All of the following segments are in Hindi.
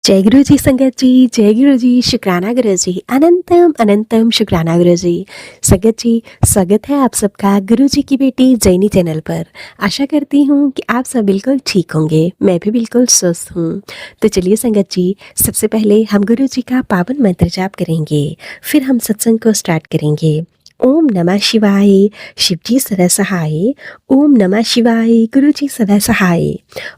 जय गुरु जी संगत जी, जय गुरु जी, शुक्राना गुरु जी, अनंतम अनंतम शुक्राना गुरु जी। संगत जी, स्वागत है आप सबका गुरु जी की बेटी जैनी चैनल पर। आशा करती हूँ कि आप सब बिल्कुल ठीक होंगे, मैं भी बिल्कुल स्वस्थ हूँ। तो चलिए संगत जी, सबसे पहले हम गुरु जी का पावन मंत्र जाप करेंगे, फिर हम सत्संग को स्टार्ट करेंगे। ओम नमः शिवाय, शिवजी सदा सहाय। ओम नमः शिवाय, गुरु जी सदा सहाय।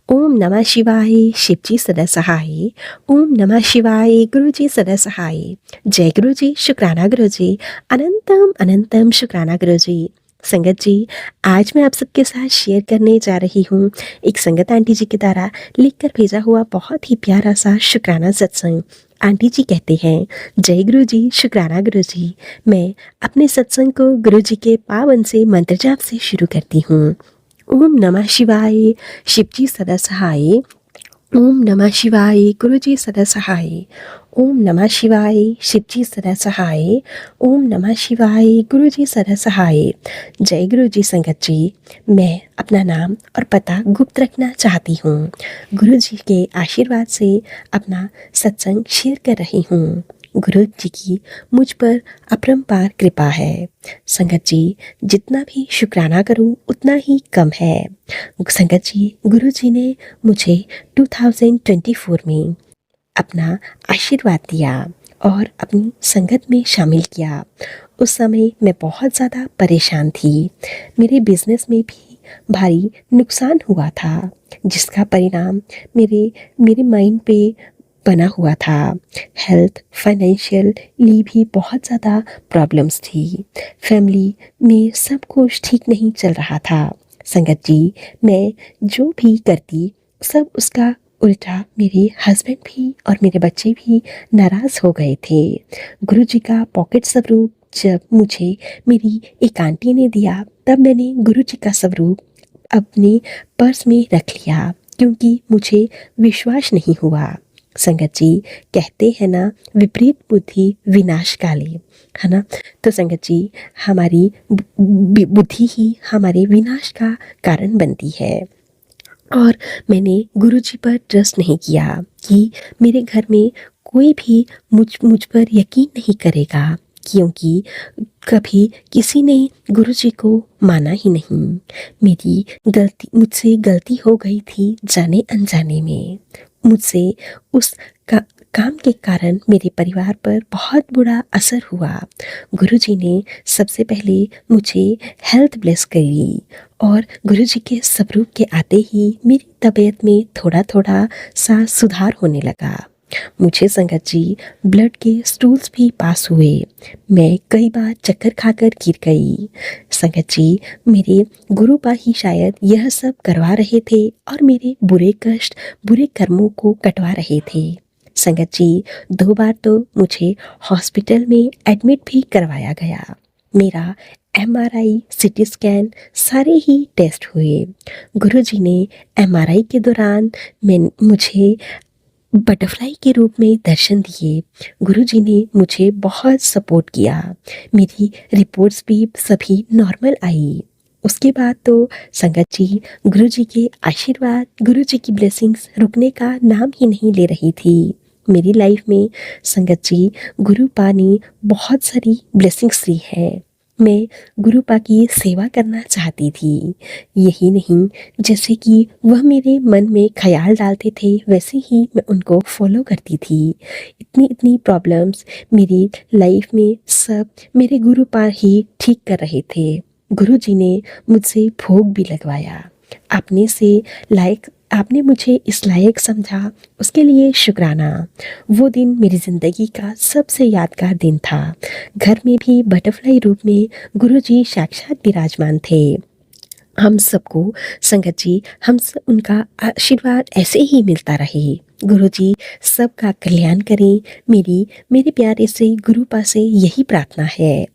ओम नमः शिवाय, शिवजी सदा सहाय। ओम नमः शिवाय, गुरु जी सदा सहाय। जय गुरु जी, शुक्राना गुरु जी, अनंतम अनंतम शुक्राना गुरु जी। संगत जी, आज मैं आप सबके साथ शेयर करने जा रही हूँ एक संगत आंटी जी के द्वारा लिख कर भेजा हुआ बहुत ही प्यारा सा शुक्राना सत्संग। आंटी जी कहते हैं, जय गुरु जी, शुक्राना गुरु जी। मैं अपने सत्संग को गुरु जी के पावन से मंत्र जाप से शुरू करती हूँ। ओम नमः शिवाय, शिवजी सदा सहाय। ओम नमः शिवाय, गुरु जी सदा सहाय। ओम नमः शिवाय, शिवजी सदा सहाय। ओम नमः शिवाय, गुरु जी सदा सहाय। जय गुरु जी संगत जी, मैं अपना नाम और पता गुप्त रखना चाहती हूँ। गुरु जी के आशीर्वाद से अपना सत्संग शेयर कर रही हूँ। गुरु जी की मुझ पर अपरंपार कृपा है। संगत जी, जितना भी शुक्राना करूं उतना ही कम है। संगत जी, गुरु जी ने मुझे 2024 में अपना आशीर्वाद दिया और अपनी संगत में शामिल किया। उस समय मैं बहुत ज़्यादा परेशान थी। मेरे बिजनेस में भी भारी नुकसान हुआ था, जिसका परिणाम मेरे मेरे माइंड पे बना हुआ था। हेल्थ, फाइनेंशियली भी बहुत ज़्यादा प्रॉब्लम्स थी। फैमिली में सब कुछ ठीक नहीं चल रहा था। संगत जी, मैं जो भी करती सब उसका उल्टा मेरे हस्बैंड भी और मेरे बच्चे भी नाराज़ हो गए थे। गुरु जी का पॉकेट स्वरूप जब मुझे मेरी एक आंटी ने दिया, तब मैंने गुरु जी का स्वरूप अपने पर्स में रख लिया, क्योंकि मुझे विश्वास नहीं हुआ। संगत जी, कहते हैं ना, विपरीत बुद्धि विनाशकाले, है ना। तो संगत जी, हमारी बुद्धि ही हमारे विनाश का कारण बनती है। और मैंने गुरु जी पर ट्रस्ट नहीं किया कि मेरे घर में कोई भी मुझ पर यकीन नहीं करेगा, क्योंकि कभी किसी ने गुरु जी को माना ही नहीं। मुझसे गलती हो गई थी जाने अनजाने में। मुझसे उस काम के कारण मेरे परिवार पर बहुत बुरा असर हुआ। गुरु जी ने सबसे पहले मुझे हेल्थ ब्लेस करी और गुरु जी के स्वरूप के आते ही मेरी तबीयत में थोड़ा थोड़ा सा सुधार होने लगा। मुझे संगत जी, ब्लड के स्टूल्स भी पास हुए। मैं कई बार चक्कर खाकर गिर गई। संगत जी, मेरे गुरुपा ही शायद यह सब करवा रहे थे और मेरे बुरे कष्ट, बुरे कर्मों को कटवा रहे थे। संगत जी, 2 बार तो मुझे हॉस्पिटल में एडमिट भी करवाया गया। मेरा MRI, CT स्कैन सारे ही टेस्ट हुए। गुरुजी ने MRI के दौरान मुझे बटरफ्लाई के रूप में दर्शन दिए। गुरुजी ने मुझे बहुत सपोर्ट किया। मेरी रिपोर्ट्स भी सभी नॉर्मल आई। उसके बाद तो संगत जी, गुरुजी के आशीर्वाद, गुरुजी की ब्लेसिंग्स रुकने का नाम ही नहीं ले रही थी। मेरी लाइफ में संगत जी, गुरुपा ने बहुत सारी ब्लेसिंग्स दी है। मैं गुरुपा की सेवा करना चाहती थी। यही नहीं, जैसे कि वह मेरे मन में ख्याल डालते थे, वैसे ही मैं उनको फॉलो करती थी। इतनी इतनी प्रॉब्लम्स मेरी लाइफ में सब मेरे गुरुपा ही ठीक कर रहे थे। गुरुजी ने मुझसे भोग भी लगवाया। आपने मुझे इस लायक समझा, उसके लिए शुक्राना। वो दिन मेरी ज़िंदगी का सबसे यादगार दिन था। घर में भी बटरफ्लाई रूप में गुरुजी साक्षात विराजमान थे। हम सबको संगत जी, उनका आशीर्वाद ऐसे ही मिलता रहे। गुरुजी सबका कल्याण करें, मेरे प्यारे से गुरुपा से यही प्रार्थना है।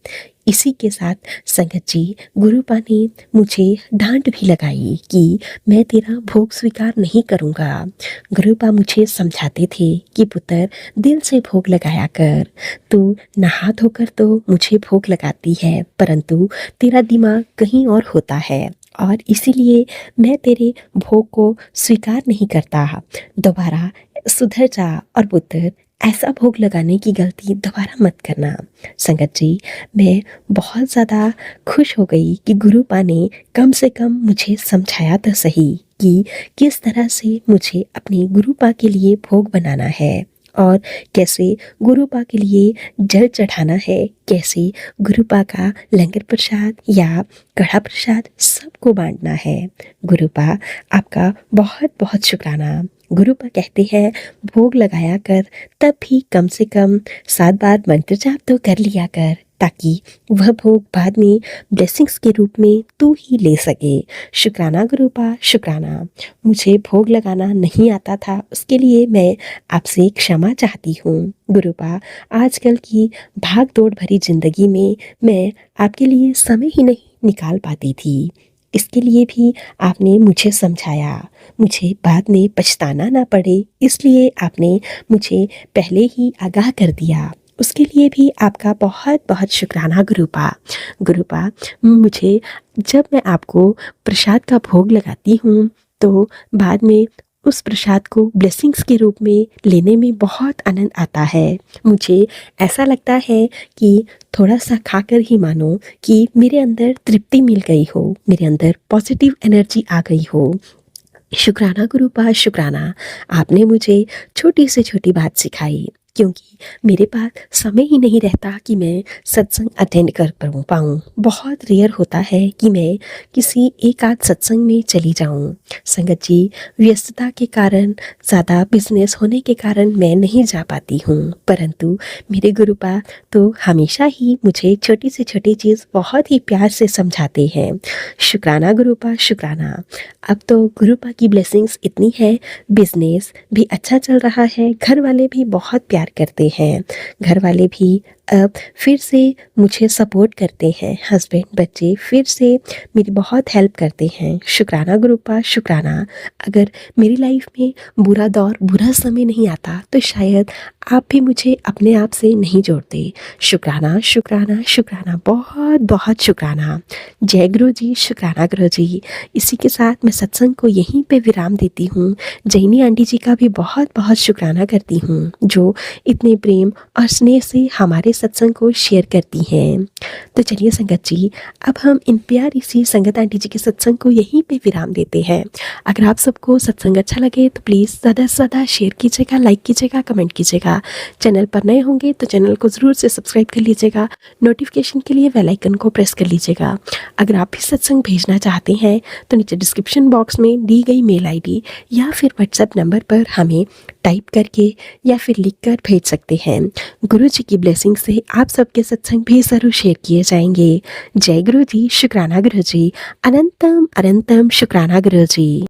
इसी के साथ संगत जी, गुरुपा ने मुझे डांट भी लगाई कि मैं तेरा भोग स्वीकार नहीं करूँगा। गुरुपा मुझे समझाते थे कि पुत्र, दिल से भोग लगाया कर। तू नहा धोकर तो मुझे भोग लगाती है, परंतु तेरा दिमाग कहीं और होता है और इसीलिए मैं तेरे भोग को स्वीकार नहीं करता। दोबारा सुधर जा और पुत्र, ऐसा भोग लगाने की गलती दोबारा मत करना। संगत जी, मैं बहुत ज़्यादा खुश हो गई कि गुरुपा ने कम से कम मुझे समझाया तो सही कि किस तरह से मुझे अपनी गुरुपा के लिए भोग बनाना है और कैसे गुरुपा के लिए जल चढ़ाना है, कैसे गुरुपा का लंगर प्रसाद या कड़ा प्रसाद सबको बांटना है। गुरुपा, आपका बहुत बहुत शुक्राना। गुरुपा कहते हैं, भोग लगाया कर, तब भी कम से कम 7 बार मंत्र जाप तो कर लिया कर, ताकि वह भोग बाद में ब्लेसिंग्स के रूप में तू ही ले सके। शुक्राना गुरुपा, शुक्राना। मुझे भोग लगाना नहीं आता था, उसके लिए मैं आपसे क्षमा चाहती हूँ। गुरुपा, आजकल की भाग दौड़ भरी जिंदगी में मैं आपके लिए समय ही नहीं निकाल पाती थी। इसके लिए भी आपने मुझे समझाया, मुझे बाद में पछताना ना पड़े, इसलिए आपने मुझे पहले ही आगाह कर दिया। उसके लिए भी आपका बहुत बहुत शुक्राना गुरुपा। गुरुपा, मुझे जब मैं आपको प्रसाद का भोग लगाती हूँ तो बाद में उस प्रसाद को ब्लेसिंग्स के रूप में लेने में बहुत आनंद आता है। मुझे ऐसा लगता है कि थोड़ा सा खाकर ही मानो कि मेरे अंदर तृप्ति मिल गई हो, मेरे अंदर पॉजिटिव एनर्जी आ गई हो। शुक्राना गुरुपा, शुक्राना। आपने मुझे छोटी से छोटी बात सिखाई, क्योंकि मेरे पास समय ही नहीं रहता कि मैं सत्संग अटेंड कर पाऊँ। बहुत रेयर होता है कि मैं किसी एक आध सत्संग में चली जाऊँ। संगत जी, व्यस्तता के कारण, ज़्यादा बिजनेस होने के कारण मैं नहीं जा पाती हूँ, परंतु मेरे गुरुपा तो हमेशा ही मुझे छोटी से छोटी चीज़ बहुत ही प्यार से समझाते हैं। शुक्राना गुरुपा, शुक्राना। अब तो गुरुपा की ब्लेसिंग्स इतनी है, बिजनेस भी अच्छा चल रहा है, घर वाले भी बहुत प्यार करते हैं, घर वाले भी अब फिर से मुझे सपोर्ट करते हैं, हस्बैंड बच्चे फिर से मेरी बहुत हेल्प करते हैं। शुक्राना गुरुपा, शुक्राना। अगर मेरी लाइफ में बुरा दौर, बुरा समय नहीं आता तो शायद आप भी मुझे अपने आप से नहीं जोड़ते। शुक्राना, शुक्राना, शुक्राना, बहुत बहुत शुक्राना। जय गुरु जी, शुक्राना गुरु जी। इसी के साथ मैं सत्संग को यहीं पे विराम देती हूँ। जैनी आंटी जी का भी बहुत बहुत शुक्राना करती हूँ, जो इतने प्रेम और स्नेह से हमारे सत्संग को शेयर करती हैं। तो चलिए संगत जी, अब हम इन प्यारी सी संगत आंटी जी के सत्संग को यहीं पे विराम देते हैं। अगर आप सबको सत्संग अच्छा लगे तो प्लीज़ ज़्यादा से ज़्यादा शेयर कीजिएगा, लाइक कीजिएगा, कमेंट कीजिएगा। चैनल पर नए होंगे तो चैनल को ज़रूर से सब्सक्राइब कर लीजिएगा। नोटिफिकेशन के लिए बेल आइकन को प्रेस कर लीजिएगा। अगर आप भी सत्संग भेजना चाहते हैं तो नीचे डिस्क्रिप्शन बॉक्स में दी गई मेल आईडी या फिर व्हाट्सएप नंबर पर हमें टाइप करके या फिर लिखकर भेज सकते हैं। गुरु जी की ब्लेसिंग से आप सबके सत्संग भी ज़रूर शेयर किए जाएंगे। जय गुरु जी, शुक्राना गुरु जी। अनंतम अनंतम शुक्राना गुरु जी।